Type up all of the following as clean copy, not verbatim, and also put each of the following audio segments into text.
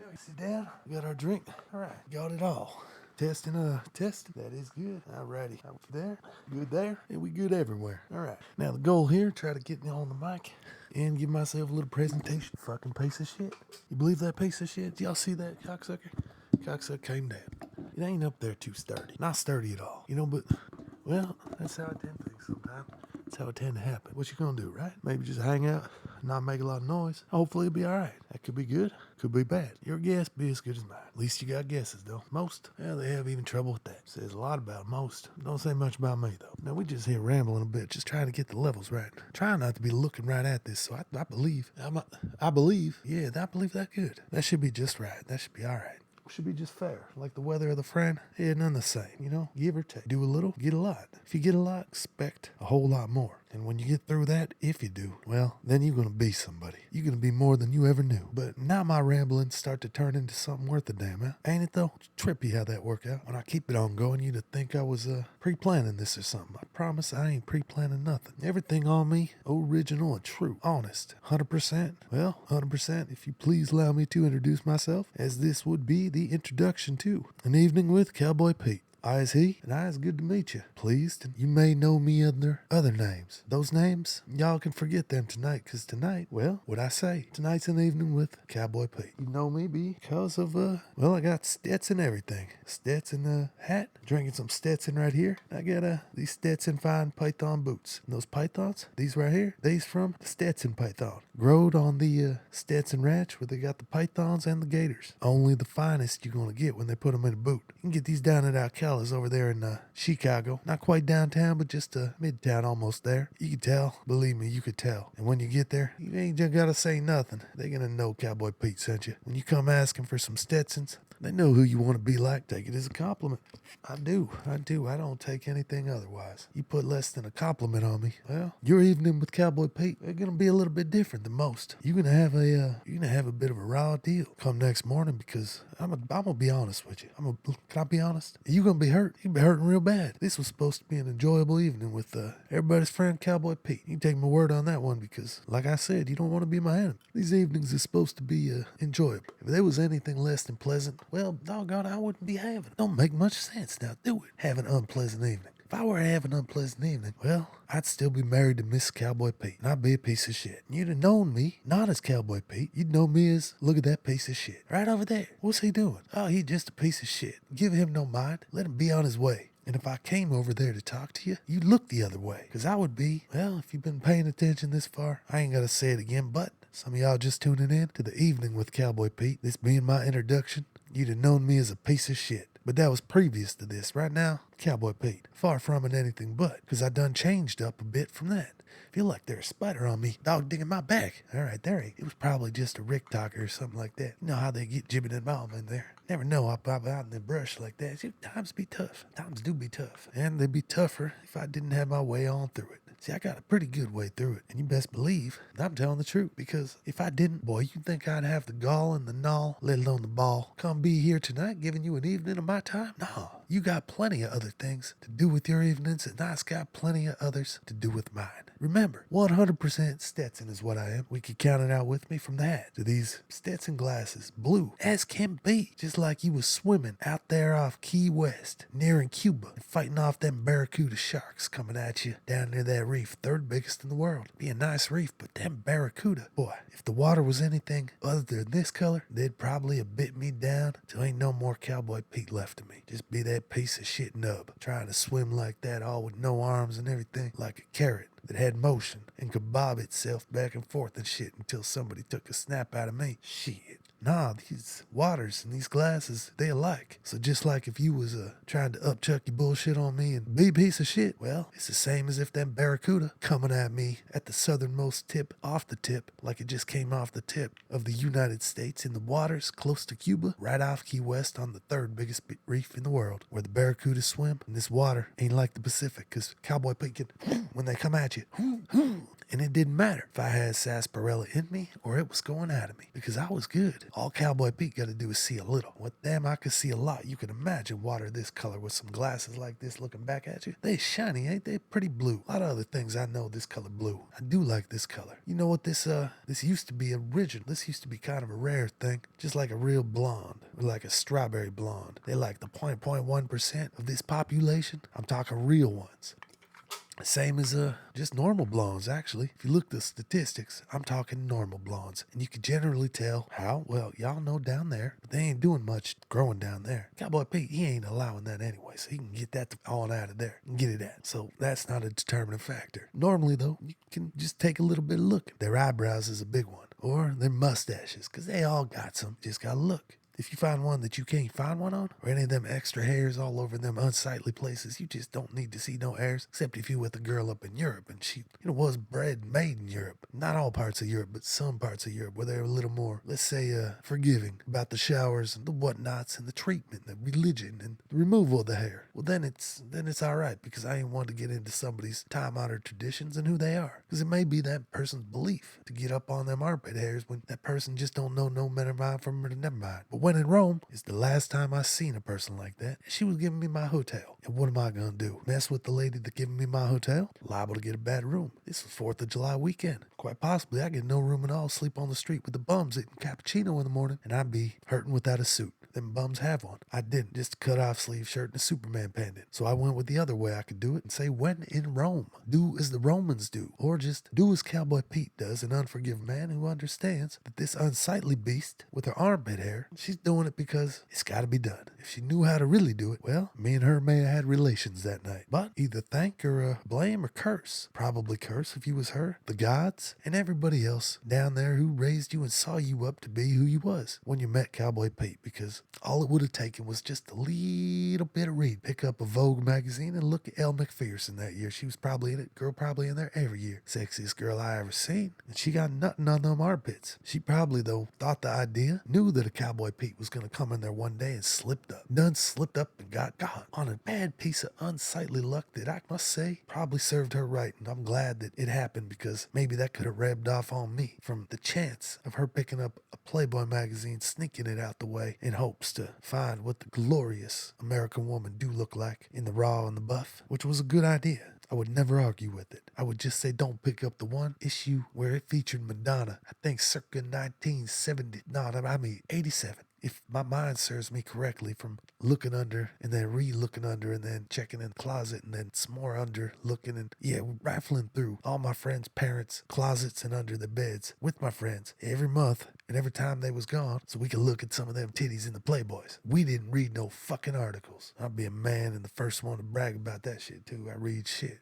Yeah, sit down. We got our drink. All right, got it all. Testing, that is good. Alrighty, there, good there, and we good everywhere. All right, now the goal here, try to get me on the mic and give myself a little presentation. Fucking piece of shit. You believe that piece of shit? Y'all see that, cocksucker? Cocksucker came down. It ain't up there too sturdy. Not sturdy at all. You know, but, well, that's how I tend to think sometimes. That's how it tend to happen. What you gonna do, right? Maybe just hang out, not make a lot of noise. Hopefully it'll be alright. That could be good, could be bad. Your guess be as good as mine. At least you got guesses, though. Most, yeah, they have even trouble with that. Says a lot about most. Don't say much about me, though. Now, we just here rambling a bit, just trying to get the levels right. Trying not to be looking right at this, so I believe that good. That should be just right. That should be alright. Should be just fair, like the weather of the friend. Yeah, none the same, you know, give or take. Do a little, get a lot. If you get a lot, expect a whole lot more. And when you get through that, if you do, well, then you're going to be somebody. You're going to be more than you ever knew. But now my ramblings start to turn into something worth a damn, huh? Ain't it though? It's trippy how that work out. When I keep it on going, you'd think I was pre-planning this or something. I promise I ain't pre-planning nothing. Everything on me, original and true, honest. 100%. Well, 100% if you please allow me to introduce myself, as this would be the introduction to An Evening with Cowboy Peet. I is he, and I is good to meet you. Pleased, and you may know me under other names. Those names, y'all can forget them tonight, because tonight, well, what I say, tonight's An Evening with Cowboy Peet. You know me because of, well, I got Stetson everything. Stetson hat, drinking some Stetson right here. I got these Stetson fine python boots. And those pythons, these right here, these from the Stetson python. Growed on the Stetson ranch where they got the pythons and the gators. Only the finest you're going to get when they put them in a boot. You can get these down at Alcala's over there in Chicago. Not quite downtown, but just midtown almost there. You could tell. Believe me, you could tell. And when you get there, you ain't just got to say nothing. They're going to know Cowboy Pete sent you. When you come asking for some Stetsons, they know who you want to be like. Take it as a compliment. I do. I don't take anything otherwise. You put less than a compliment on me, well, your evening with Cowboy Pete, they're gonna be a little bit different than most. You're gonna have a bit of a raw deal come next morning, because I'm gonna be honest with you. Can I be honest? You're gonna be hurt. You'll be hurting real bad. This was supposed to be an enjoyable evening with everybody's friend Cowboy Pete. You can take my word on that one, because, like I said, you don't want to be my enemy. These evenings are supposed to be enjoyable. If there was anything less than pleasant, well, doggone, I wouldn't be having it. Don't make much sense now, do it? Have an unpleasant evening. If I were to have an unpleasant evening, well, I'd still be married to Miss Cowboy Pete, and I'd be a piece of shit. You'd have known me, not as Cowboy Pete. You'd know me as, look at that piece of shit. Right over there. What's he doing? Oh, he's just a piece of shit. Give him no mind. Let him be on his way. And if I came over there to talk to you, you'd look the other way. Because I would be, well, if you've been paying attention this far, I ain't got to say it again, but some of y'all just tuning in to the evening with Cowboy Pete, this being my introduction, you'd have known me as a piece of shit. But that was previous to this. Right now, Cowboy Pete. Far from it anything but, because I done changed up a bit from that. Feel like there's a spider on me, dog digging my back. All right, there he. It was probably just a rick talker or something like that. You know how they get jibbing and balm in there. Never know, I'll pop out in the brush like that. Times be tough. Times do be tough. And they'd be tougher if I didn't have my way on through it. See, I got a pretty good way through it, and you best believe that I'm telling the truth, because if I didn't, boy, you think I'd have the gall and the gnaw, let alone the ball, come be here tonight giving you an evening of my time? No, you got plenty of other things to do with your evenings, and I's got plenty of others to do with mine. Remember, 100% Stetson is what I am. We could count it out with me from the hat to these Stetson glasses, blue as can be, just like you was swimming out there off Key West, nearing Cuba, and fighting off them barracuda sharks coming at you down near that reef, third biggest in the world. Be a nice reef, but them barracuda, boy, if the water was anything other than this color, they'd probably have bit me down till ain't no more Cowboy Pete left of me. Just be that piece of shit nub, trying to swim like that, all with no arms and everything, like a carrot that had motion and could bob itself back and forth and shit until somebody took a snap out of me. Shit. Nah, these waters and these glasses, they alike. So just like if you was trying to upchuck your bullshit on me and be a piece of shit, well, it's the same as if them barracuda coming at me at the southernmost tip, off the tip, like it just came off the tip of the United States in the waters close to Cuba, right off Key West on the third biggest reef in the world, where the barracudas swim. And this water ain't like the Pacific, because Cowboy Peet can, when they come at you, and it didn't matter if I had sarsaparilla in me or it was going out of me, because I was good. All Cowboy Pete got to do is see a little. With them, I could see a lot. You can imagine water this color with some glasses like this looking back at you. They shiny, ain't they? Pretty blue. A lot of other things I know this color blue. I do like this color. You know what this used to be original. This used to be kind of a rare thing. Just like a real blonde. Or like a strawberry blonde. They like the 0.1% of this population. I'm talking real ones. Same as just normal blondes, actually. If you look at the statistics, I'm talking normal blondes. And you can generally tell how, well, y'all know down there, but they ain't doing much growing down there. Cowboy Pete, he ain't allowing that anyway, so he can get that on out of there and get it at. So that's not a determining factor. Normally, though, you can just take a little bit of look. Their eyebrows is a big one. Or their mustaches, because they all got some. Just gotta look. If you find one that you can't find one on, or any of them extra hairs all over them unsightly places, you just don't need to see no hairs, except if you with a girl up in Europe and she, was bred and made in Europe. Not all parts of Europe, but some parts of Europe where they're a little more, let's say, forgiving about the showers and the whatnots and the treatment, the religion and the removal of the hair. Well, then it's all right, because I ain't want to get into somebody's time-honored traditions and who they are, because it may be that person's belief to get up on them armpit hairs when that person just don't know no better mind from never mind. But when in Rome, it's the last time I seen a person like that. She was giving me my hotel. And what am I gonna do? Mess with the lady that giving me my hotel? Liable to get a bad room. This was 4th of July weekend. Quite possibly I get no room at all, sleep on the street with the bums eating cappuccino in the morning, and I'd be hurting without a suit. Them bums have one. I didn't. Just a cut-off sleeve shirt and a Superman pendant. So I went with the other way I could do it and say, when in Rome, do as the Romans do. Or just do as Cowboy Pete does, an unforgiving man who understands that this unsightly beast with her armpit hair, she's doing it because it's got to be done. If she knew how to really do it, well, me and her may have had relations that night. But either thank or blame or curse. Probably curse if you was her, the gods, and everybody else down there who raised you and saw you up to be who you was when you met Cowboy Pete, because all it would have taken was just a little bit of read. Pick up a Vogue magazine and look at Elle McPherson that year. She was probably in it. Girl probably in there every year. Sexiest girl I ever seen. And she got nothing on them armpits. She probably, though, thought the idea, knew that a Cowboy Pete was going to come in there one day and slipped up. Done slipped up and got caught on a bad piece of unsightly luck that I must say probably served her right. And I'm glad that it happened, because maybe that could have rubbed off on me from the chance of her picking up a Playboy magazine, sneaking it out the way in hopes to find what the glorious American woman do look like in the raw and the buff, which was a good idea. I would never argue with it. I would just say don't pick up the one issue where it featured Madonna, I think circa 1970, 87. If my mind serves me correctly, from looking under and then re-looking under and then checking in the closet and then some more under looking and rifling through all my friends' parents' closets and under the beds with my friends every month and every time they was gone, so we could look at some of them titties in the Playboys. We didn't read no fucking articles. I'll be a man and the first one to brag about that shit too. I read shit.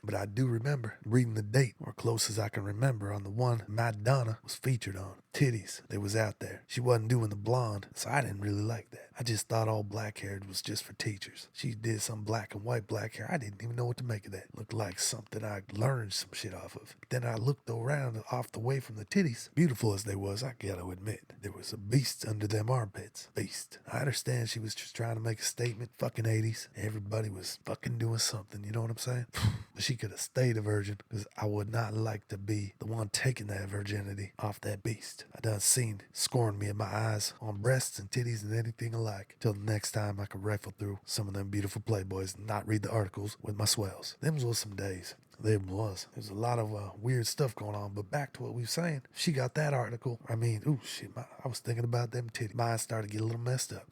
But I do remember reading the date, or close as I can remember, on the one Madonna was featured on. Titties that was out there. She wasn't doing the blonde, so I didn't really like that. I just thought all black haired was just for teachers. She did some black and white black hair. I didn't even know what to make of that. Looked like something I learned some shit off of. Then I looked around off the way from the titties. Beautiful as they was, I gotta admit, there was a beast under them armpits. Beast. I understand she was just trying to make a statement. Fucking 80s. Everybody was fucking doing something, you know what I'm saying? But she could have stayed a virgin, because I would not like to be the one taking that virginity off that beast. I done seen scoring me in my eyes on breasts and titties and anything alike. Till the next time I could rifle through some of them beautiful Playboys and not read the articles with my swells. Them was some days. There was. There's a lot of weird stuff going on. But back to what we were saying. She got that article. I was thinking about them titties. Mine started to get a little messed up.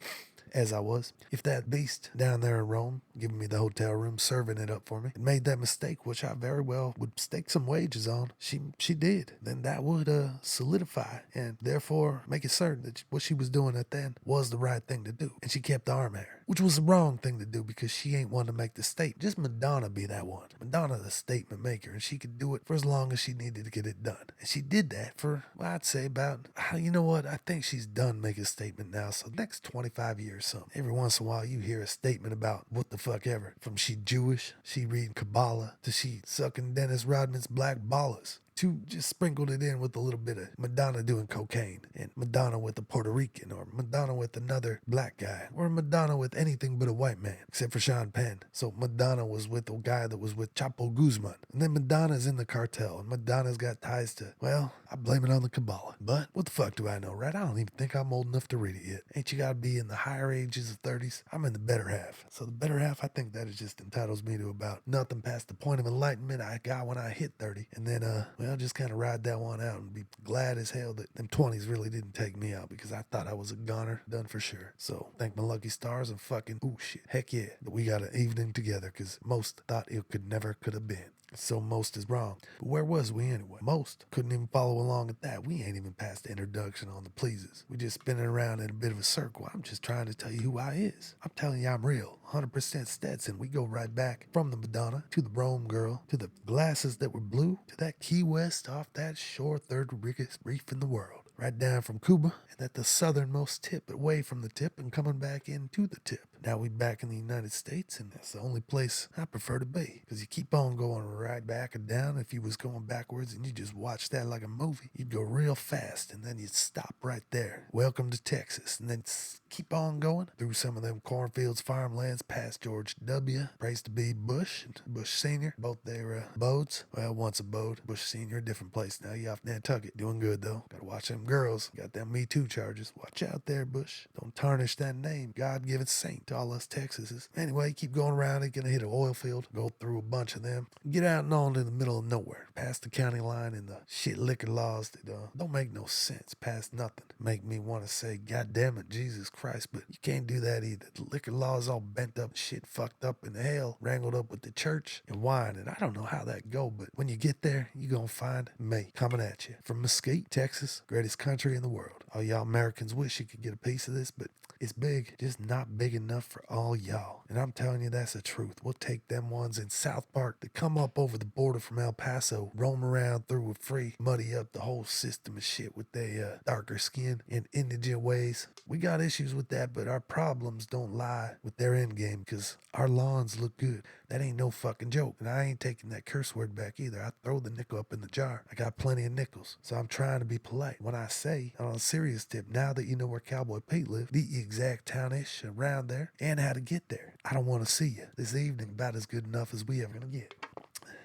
As I was. If that beast down there in Rome, giving me the hotel room, serving it up for me, and made that mistake, which I very well would stake some wages on, she did, then that would solidify and therefore make it certain that what she was doing at then was the right thing to do. And she kept the arm hair, which was the wrong thing to do, because she ain't one to make the statement. Just Madonna be that one. Madonna the statement maker, and she could do it for as long as she needed to get it done. And she did that for, well, I'd say about, you know what, I think she's done making a statement now, so next 25 years something. Every once in a while you hear a statement about what the fuck ever. From she Jewish, she reading Kabbalah, to she sucking Dennis Rodman's black ballers. But you just sprinkled it in with a little bit of Madonna doing cocaine, and Madonna with a Puerto Rican, or Madonna with another black guy, or Madonna with anything but a white man, except for Sean Penn. So Madonna was with a guy that was with Chapo Guzman. And then Madonna's in the cartel, and Madonna's got ties to, well, I blame it on the Kabbalah. But what the fuck do I know, right? I don't even think I'm old enough to read it yet. Ain't you gotta be in the higher ages of 30s? I'm in the better half. So the better half, I think that it just entitles me to about nothing past the point of enlightenment I got when I hit 30. And then, well, just kind of ride that one out and be glad as hell that them 20s really didn't take me out, because I thought I was a goner, done for sure. So thank my lucky stars and fucking, ooh shit, heck yeah, that we got an evening together, because most thought it could have been. So most is wrong. But where was we anyway? Most couldn't even follow along at that. We ain't even past the introduction on the pleases. We just spinning around in a bit of a circle. I'm just trying to tell you who I is. I'm telling you I'm real. 100% Stetson. We go right back from the Madonna to the Rome girl to the glasses that were blue to that Key West off that shore, third biggest reef in the world. Right down from Cuba and at the southernmost tip, away from the tip and coming back into the tip. Now we back in the United States, and that's the only place I prefer to be, because you keep on going right back and down. If you was going backwards and you just watch that like a movie, you'd go real fast and then you'd stop right there. Welcome to Texas, and then keep on going through some of them cornfields, farmlands, past George W. Praise to be Bush and Bush Sr. Both their abodes. Well, once abode. Bush Sr. a different place now. You off Nantucket. Doing good though. Gotta watch them girls. Got them Me Too charges. Watch out there, Bush. Don't tarnish that name. God-given saint to all us Texases. Anyway, keep going around. You're gonna hit an oil field. Go through a bunch of them. Get out and on in the middle of nowhere. Past the county line and the shit liquor laws that don't make no sense. Past nothing. Make me want to say, God damn it, Jesus Christ. But you can't do that either. The liquor laws all bent up, shit fucked up in hell, wrangled up with the church and wine. And I don't know how that go, but when you get there, you gonna find me coming at you. From Mesquite, Texas, greatest country in the world. All y'all Americans wish you could get a piece of this, but it's big, just not big enough for all y'all. And I'm telling you, that's the truth. We'll take them ones in South Park that come up over the border from El Paso, roam around through with free, muddy up the whole system of shit with their darker skin and indigent ways. We got issues with that, but our problems don't lie with their end game, because our lawns look good. That ain't no fucking joke. And I ain't taking that curse word back either. I throw the nickel up in the jar. I got plenty of nickels. So I'm trying to be polite. When I say, on a serious tip, now that you know where Cowboy Peet lived, the exact townish around there, and how to get there, I don't want to see you this evening about as good enough as we ever gonna get.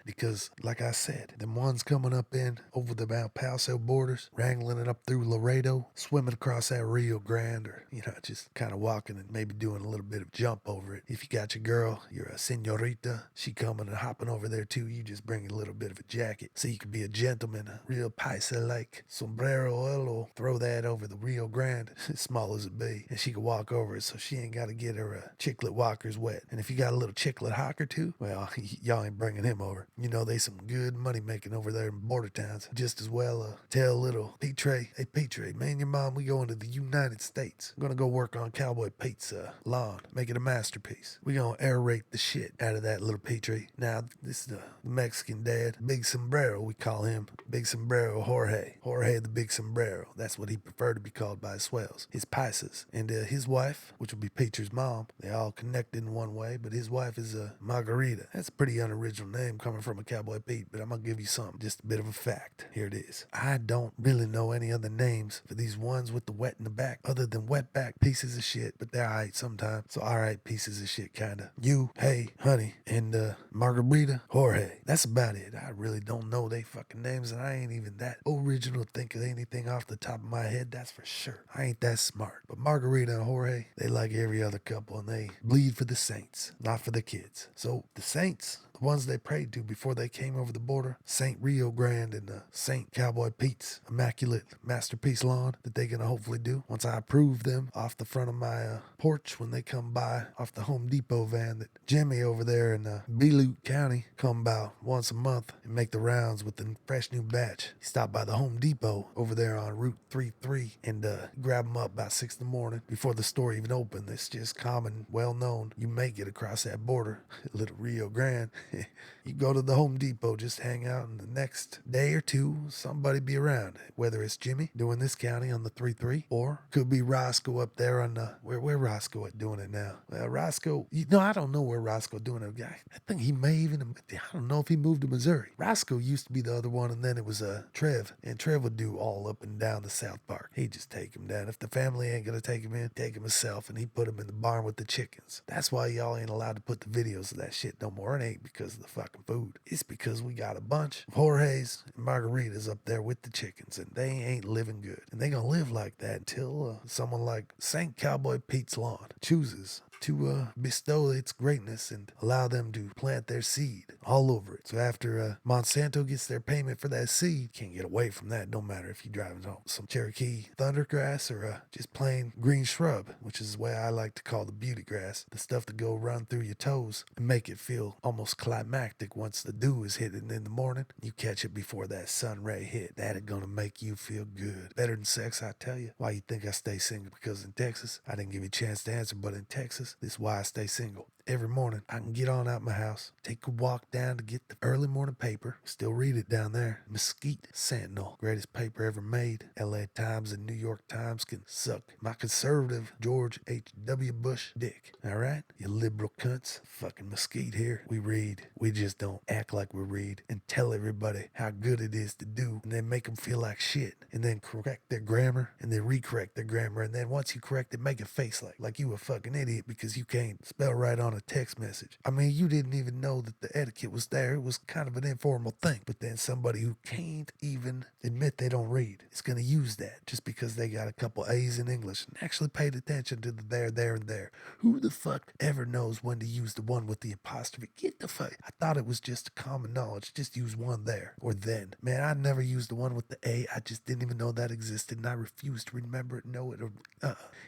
Because, like I said, them ones coming up in over the El Paso borders, wrangling it up through Laredo, swimming across that Rio Grande, or, just kind of walking and maybe doing a little bit of jump over it. If you got your girl, you're a senorita, she coming and hopping over there too, you just bring a little bit of a jacket so you can be a gentleman, a real paisa-like sombrero, throw that over the Rio Grande, as small as it be, and she can walk over it so she ain't got to get her chiclet walkers wet. And if you got a little chiclet hawker too, well, y'all ain't bringing him over. They some good money making over there in border towns. Just as well tell little Petre, hey Petre, me and your mom, we going to the United States. I'm gonna go work on Cowboy Peet's lawn, make it a masterpiece. We gonna aerate the shit out of that little Petre. Now, this is the Mexican dad, Big Sombrero, we call him. Big Sombrero Jorge. Jorge the Big Sombrero. That's what he preferred to be called by his swells. His paisas. And his wife, which would be Peter's mom, they all connected in one way, but his wife is Margarita. That's a pretty unoriginal name coming from a Cowboy Peet, but I'm gonna give you something, just a bit of a fact. Here it is. I don't really know any other names for these ones with the wet in the back, other than wetback pieces of shit, but they're alright sometimes. So alright pieces of shit, kinda. You, hey, honey, and Margarita, Jorge. That's about it. I really don't know they fucking names, and I ain't even that original to think of anything off the top of my head, that's for sure. I ain't that smart. But Margarita and Jorge, they like every other couple, and they bleed for the saints, not for the kids. So the saints, the ones they prayed to before they came over the border, Saint Rio Grande and Saint Cowboy Peet's immaculate masterpiece lawn that they gonna hopefully do once I approve them off the front of my porch when they come by off the Home Depot van that Jimmy over there in Beloit County come by once a month and make the rounds with the fresh new batch. He stopped by the Home Depot over there on Route 33 and grab them up about 6 in the morning before the store even opened. It's just common, well known. You make it across that border, little Rio Grande. You go to the Home Depot, just hang out, and the next day or two, somebody be around. Whether it's Jimmy doing this county on the 3-3, or could be Roscoe up there on the where Roscoe at doing it now. Well, Roscoe, I don't know where Roscoe doing it. I think he may even. I don't know if he moved to Missouri. Roscoe used to be the other one, and then it was Trev, and Trev would do all up and down the South Park. He'd just take him down. If the family ain't gonna take him in, take him himself, and he put him in the barn with the chickens. That's why y'all ain't allowed to put the videos of that shit no more. It ain't because of the fucking food. It's because we got a bunch of Jorge's and Margaritas up there with the chickens, and they ain't living good. And they gonna live like that until someone like St. Cowboy Pete's lawn chooses to bestow its greatness and allow them to plant their seed all over it. So after Monsanto gets their payment for that seed, can't get away from that. No matter if you're driving home some Cherokee thundergrass or just plain green shrub, which is the way I like to call the beauty grass, the stuff that go run through your toes and make it feel almost climactic once the dew is hitting in the morning. You catch it before that sun ray hit. That is gonna make you feel good. Better than sex, I tell you. Why you think I stay single? Because in Texas, I didn't give you a chance to answer, but in Texas, this is why I stay single. Every morning, I can get on out my house, take a walk down to get the early morning paper, still read it down there. Mesquite Sentinel, greatest paper ever made. LA Times and New York Times can suck my conservative George H.W. Bush dick. All right? You liberal cunts. Fucking Mesquite here. We read. We just don't act like we read and tell everybody how good it is to do, and then make them feel like shit, and then correct their grammar, and then recorrect their grammar, and then once you correct it, make a face like you a fucking idiot because you can't spell right on a text message. I mean, you didn't even know that the etiquette was there. It was kind of an informal thing. But then somebody who can't even admit they don't read is going to use that just because they got a couple A's in English and actually paid attention to the there, and there. Who the fuck ever knows when to use the one with the apostrophe? Get the fuck. I thought it was just common knowledge. Just use one there or then. Man, I never used the one with the A. I just didn't even know that existed, and I refused to remember it, know it, or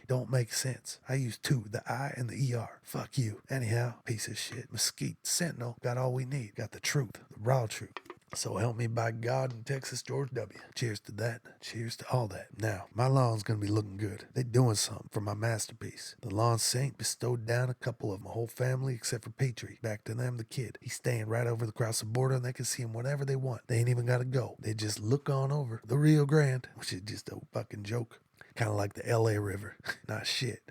don't make sense. I used two, the I and the ER. Fuck you. Anyhow, piece of shit. Mesquite Sentinel got all we need. Got the truth, the raw truth. So help me by God in Texas, George W. Cheers to that. Cheers to all that. Now, my lawn's gonna be looking good. They doing something for my masterpiece. The lawn saint bestowed down a couple of my whole family except for Petrie. Back to them, the kid. He's staying right over across the border, and they can see him whenever they want. They ain't even gotta go. They just look on over the Rio Grande, which is just a fucking joke. Kind of like the LA River. Not shit.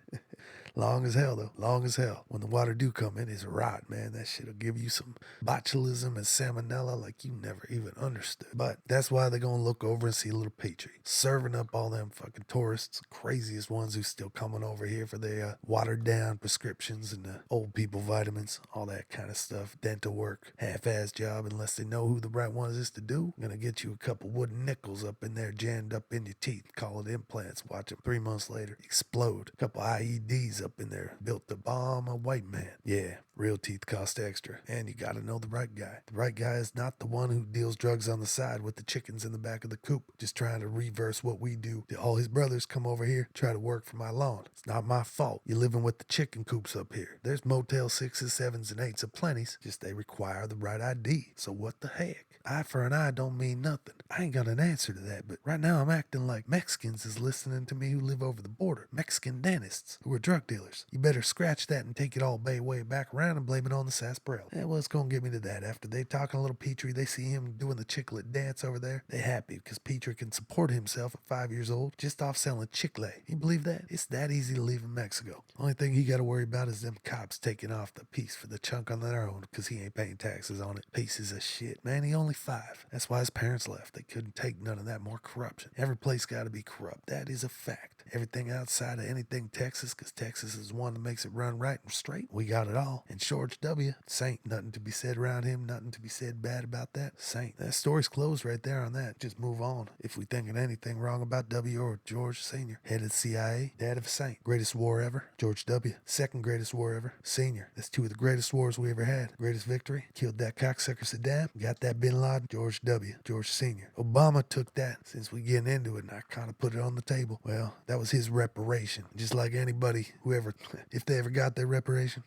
Long as hell, though. Long as hell. When the water do come in, it's rot, man. That shit'll give you some botulism and salmonella like you never even understood. But that's why they're gonna look over and see little Petrie serving up all them fucking tourists, craziest ones who still coming over here for their watered down prescriptions and the old people vitamins, all that kind of stuff. Dental work, half-ass job, unless they know who the right ones is to do. Gonna get you a couple wooden nickels up in there, jammed up in your teeth, call it implants. Watch them 3 months later explode. A couple IEDs up in there, built to bomb a white man. Yeah, real teeth cost extra, and you gotta know the right guy. The right guy is not the one who deals drugs on the side with the chickens in the back of the coop, just trying to reverse what we do. All his brothers come over here, try to work for my lawn. It's not my fault. You're living with the chicken coops up here. There's Motel 6s, 7s, and 8s aplenties, just they require the right ID. So what the heck? Eye for an eye don't mean nothing. I ain't got an answer to that, but right now I'm acting like Mexicans is listening to me who live over the border. Mexican dentists who are drug dealers. You better scratch that and take it all way back around and blame it on the sarsaparilla. Yeah, well, it's gonna get me to that. After they talking a little Petrie, they see him doing the chicklet dance over there. They happy because Petrie can support himself at 5 years old just off selling chicle. You believe that? It's that easy to leave in Mexico. Only thing he gotta worry about is them cops taking off the piece for the chunk on their own because he ain't paying taxes on it. Pieces of shit. Man, he only 5. That's why his parents left. They couldn't take none of that more corruption. Every place gotta be corrupt. That is a fact. Everything outside of anything Texas, because Texas is the one that makes it run right and straight. We got it all. And George W. Saint, nothing to be said around him, nothing to be said bad about that. Saint. That story's closed right there on that. Just move on. If we thinking anything wrong about W or George Sr. Head of the CIA, dad of a saint. Greatest war ever, George W. Second greatest war ever, Sr. That's 2 of the greatest wars we ever had. Greatest victory, killed that cocksucker Saddam, got that Bin Laden, George W. George Sr. Obama took that, since we getting into it, and I kind of put it on the table. Well, that was his reparation. Just like anybody, whoever, if they ever got their reparation.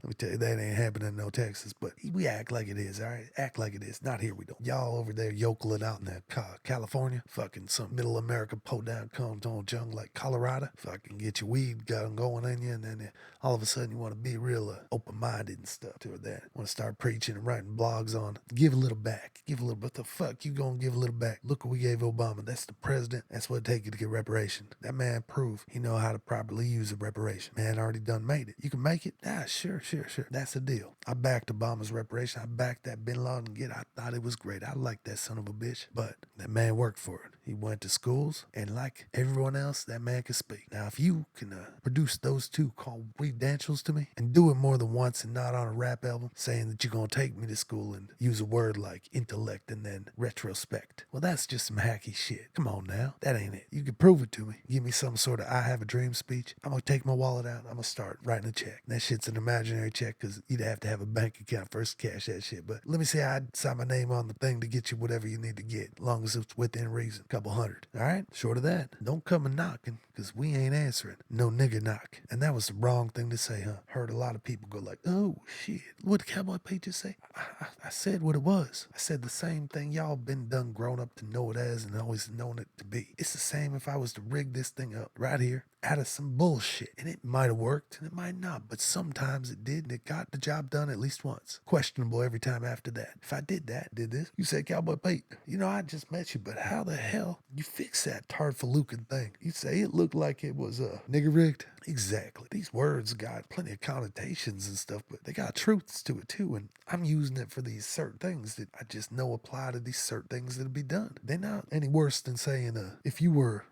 Let me tell you, that ain't happening in no Texas, but we act like it is, all right? Act like it is. Not here, we don't. Y'all over there yokeling out in that California, fucking some middle America, pull down, come on jungle like Colorado, fucking get your weed gun going in you, and then all of a sudden you want to be real open-minded and stuff toward that. Want to start preaching and writing blogs on give a little back. Give a little, what the fuck you gonna give a little back? Look what we gave Obama. That's the president. That's what it takes to get reparation. That man proved he know how to properly use a reparation. Man already done made it. You can make it? Ah, sure. That's the deal. I backed Obama's reparation. I backed that Bin Laden get. I thought it was great. I liked that son of a bitch. But that man worked for it. He went to schools, and like everyone else, that man can speak. Now, if you can produce those two credentials to me and do it more than once and not on a rap album saying that you're going to take me to school and use a word like intellect and then retrospect, well, that's just some hacky shit. Come on now. That ain't it. You can prove it to me. Give me some sort of I have a dream speech. I'm going to take my wallet out. I'm going to start writing a check. That shit's an imaginary check because you'd have to have a bank account first to cash that shit. But let me say I'd sign my name on the thing to get you whatever you need to get, as long as it's within reason. Couple hundred. All right? Short of that, don't come a knocking because we ain't answering. No nigga knock. And that was the wrong thing to say, huh? Heard a lot of people go like, oh, shit. What did Cowboy Peet just say? I said what it was. I said the same thing y'all been done grown up to know it as and always known it to be. It's the same if I was to rig this thing up right here out of some bullshit. And it might have worked and it might not, but sometimes it did and it got the job done at least once. Questionable every time after that. If I did this, you said Cowboy Peet. You know, I just met you, but how the hell you fix that tarfalukin thing? You say it looked like it was nigger rigged. Exactly. These words got plenty of connotations and stuff, but they got truths to it too, and I'm using it for these certain things that I just know apply to these certain things that'll be done. They're not any worse than saying if you were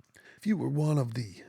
one of the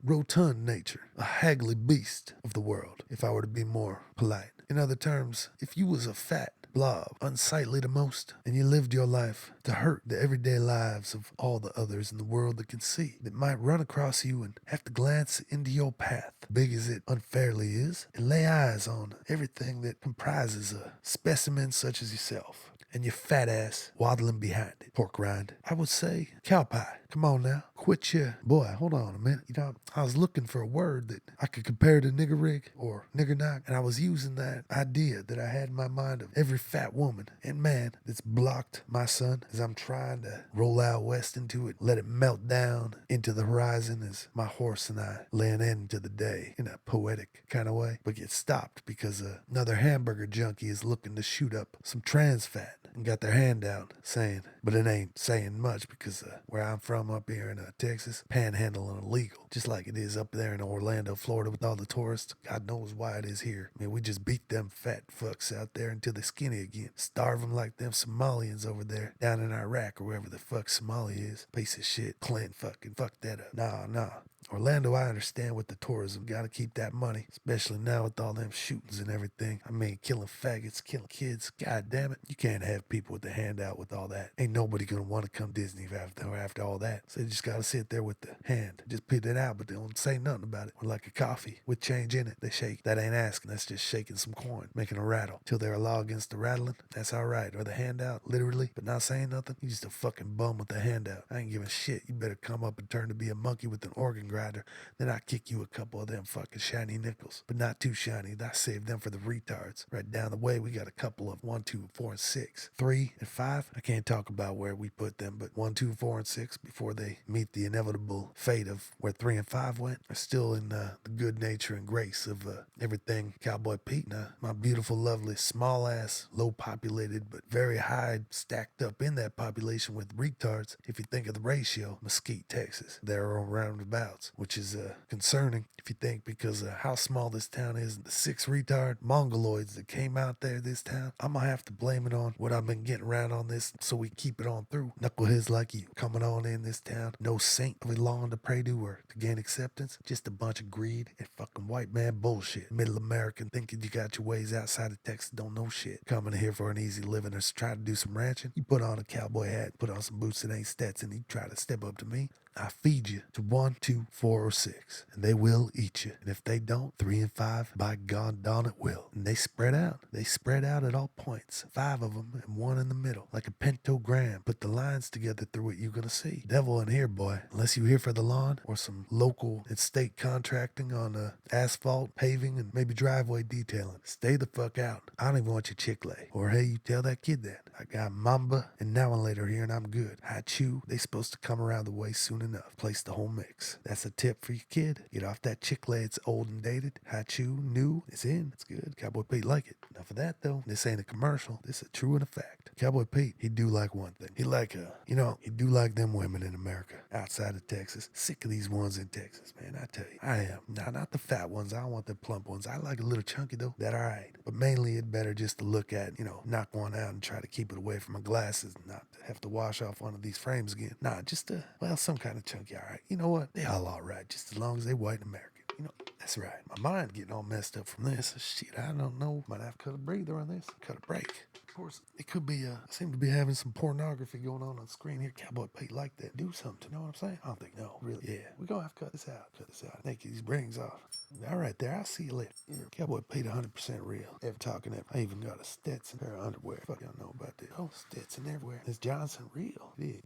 rotund nature, a haggly beast of the world, if I were to be more polite. In other terms, if you was a fat blob, unsightly the most, and you lived your life to hurt the everyday lives of all the others in the world that can see, that might run across you and have to glance into your path, big as it unfairly is, and lay eyes on everything that comprises a specimen such as yourself, and your fat ass waddling behind it. Pork rind. I would say cow pie. Come on now. Quit your... Boy, hold on a minute. You know, I was looking for a word that I could compare to nigger rig or nigger knock, and I was using that idea that I had in my mind of every fat woman and man that's blocked my sun as I'm trying to roll out west into it, let it melt down into the horizon as my horse and I lay an end to the day in a poetic kind of way, but get stopped because another hamburger junkie is looking to shoot up some trans fat and got their hand out saying, but it ain't saying much because where I'm from up here in Texas, panhandling illegal, just like it is up there in Orlando, Florida with all the tourists. God knows why it is here. I mean, we just beat them fat fucks out there until they're skinny again. Starve them like them Somalians over there down in Iraq or wherever the fuck Somalia is. Piece of shit. Clint fucking fuck that up. Nah. Orlando, I understand with the tourism. Gotta keep that money, especially now with all them shootings and everything. I mean, killing faggots, killing kids. God damn it. You can't have people with the hand out with all that. Ain't nobody gonna want to come Disney after all that. So they just gotta sit there with the hand. Just put it out, but they don't say nothing about it. Or like a coffee with change in it. They shake. That ain't asking. That's just shaking some coin, making a rattle. Till they're a law against the rattling. That's all right. Or the handout, literally, but not saying nothing. You just a fucking bum with the handout. I ain't giving shit. You better come up and turn to be a monkey with an organ grinder. Then I kick you a couple of them fucking shiny nickels. But not too shiny. I saved them for the retards. Right down the way, we got a couple of 1, 2, 4, and 6. 3 and 5. I can't talk about where we put them, but 1, 2, 4, and 6 before they meet the inevitable fate of where 3 and 5 went are still in the good nature and grace of everything Cowboy Peet. My beautiful, lovely, small ass, low populated, but very high stacked up in that population with retards. If you think of the ratio, Mesquite, Texas, there are roundabouts, which is concerning if you think because of how small this town is and the 6 retard mongoloids that came out there this town. I'm gonna have to blame it on what I've been getting around on this so we keep it on through. Knuckleheads like you coming on in this town. No saint of a lawn to pray to or to gain acceptance. Just a bunch of greed and fucking white man bullshit. Middle American thinking you got your ways outside of Texas, don't know shit. Coming here for an easy living or try to do some ranching. You put on a cowboy hat, put on some boots that ain't Stetson, you try to step up to me. I feed you to 1, 2, 4, or 6, and they will eat you. And if they don't, 3 and 5, by God darn it will. And they spread out. They spread out at all points. 5 of them and 1 in the middle, like a pentogram. Put the lines together through it, you're gonna see. Devil in here, boy. Unless you're here for the lawn or some local and state contracting on asphalt, paving, and maybe driveway detailing. Stay the fuck out. I don't even want your Chick-fil-A. Or hey, you tell that kid that. I got Mamba and Now and Later here, and I'm good. Hachu, they supposed to come around the way soon enough. Place the whole mix. That's a tip for your kid. Get off that Chick-fil-A. It's old and dated. Hachu, new. It's in. It's good. Cowboy Pete like it. Enough of that, though. This ain't a commercial. This is a true and a fact. Cowboy Pete, he do like one thing. He like, he do like them women in America outside of Texas. Sick of these ones in Texas, man. I tell you, I am. Now, not the fat ones. I don't want the plump ones. I like a little chunky, though. That all right. But mainly, it better just to look at, knock one out and try to keep it away from my glasses and not to have to wash off one of these frames again. Nah, just, some kind of chunky, all right. You know what? They all right, just as long as they white and American. That's right. My mind getting all messed up from this. Shit, I don't know. Might have to cut a breather on this. Cut a break. Of course, it could be, I seem to be having some pornography going on the screen here. Cowboy Pete like that. Do something. You know what I'm saying? I don't think, no. Really? Yeah. We're going to have to cut this out. Take these rings off. All right there. I'll see you later. Yeah. Cowboy Pete 100% real. Ever talking ever. I even got a Stetson pair of underwear. Fuck y'all know about this. Oh, Stetson everywhere. Is Johnson real? Yeah.